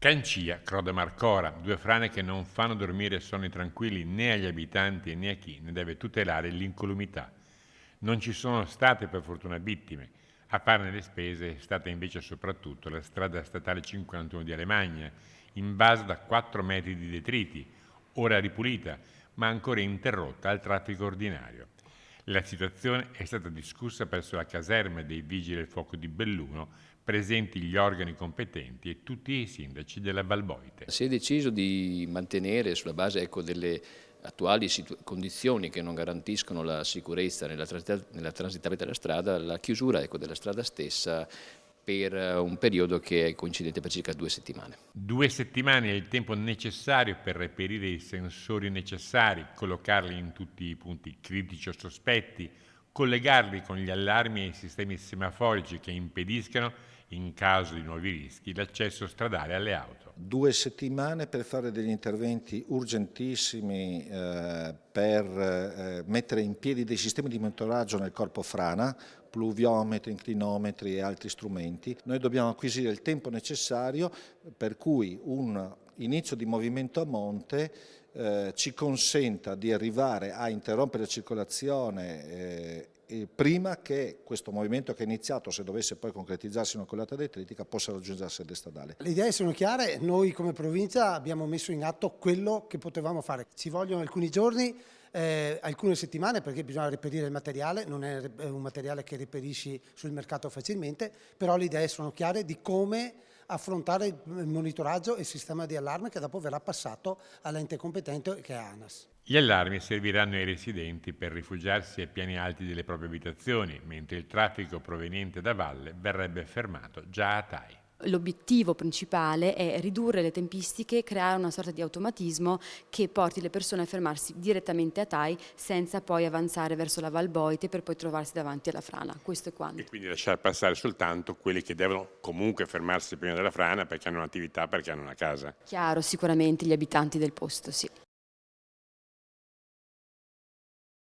Cancia, Croda Marcora, due frane che non fanno dormire sonni tranquilli né agli abitanti né a chi ne deve tutelare l'incolumità. Non ci sono state per fortuna vittime. A farne le spese è stata invece soprattutto la strada statale 51 di Alemagna, invasa da 4 metri di detriti, ora ripulita, ma ancora interrotta al traffico ordinario. La situazione è stata discussa presso la caserma dei Vigili del Fuoco di Belluno, presenti gli organi competenti e tutti i sindaci della Valboite. Si è deciso di mantenere, sulla base delle attuali condizioni che non garantiscono la sicurezza nella transitabilità della strada, la chiusura della strada stessa per un periodo che è coincidente per circa 2 settimane. 2 settimane è il tempo necessario per reperire i sensori necessari, collocarli in tutti i punti critici o sospetti, collegarli con gli allarmi e i sistemi semaforici che impediscano, in caso di nuovi rischi, l'accesso stradale alle auto. 2 settimane per fare degli interventi urgentissimi per mettere in piedi dei sistemi di monitoraggio nel corpo frana, pluviometri, inclinometri e altri strumenti. Noi dobbiamo acquisire il tempo necessario per cui un inizio di movimento a monte ci consenta di arrivare a interrompere la circolazione prima che questo movimento che è iniziato, se dovesse poi concretizzarsi in una colata detritica, possa raggiungere la sede stradale. Le idee sono chiare, noi come provincia abbiamo messo in atto quello che potevamo fare. Ci vogliono alcuni giorni, alcune settimane, perché bisogna reperire il materiale, non è un materiale che reperisci sul mercato facilmente, però le idee sono chiare di come affrontare il monitoraggio e il sistema di allarme che dopo verrà passato all'ente competente che è ANAS. Gli allarmi serviranno ai residenti per rifugiarsi ai piani alti delle proprie abitazioni, mentre il traffico proveniente da valle verrebbe fermato già a Tai. L'obiettivo principale è ridurre le tempistiche, creare una sorta di automatismo che porti le persone a fermarsi direttamente a Tai senza poi avanzare verso la Valboite per poi trovarsi davanti alla frana. Questo è quanto. E quindi lasciare passare soltanto quelli che devono comunque fermarsi prima della frana perché hanno un'attività, perché hanno una casa. Chiaro, sicuramente gli abitanti del posto, sì.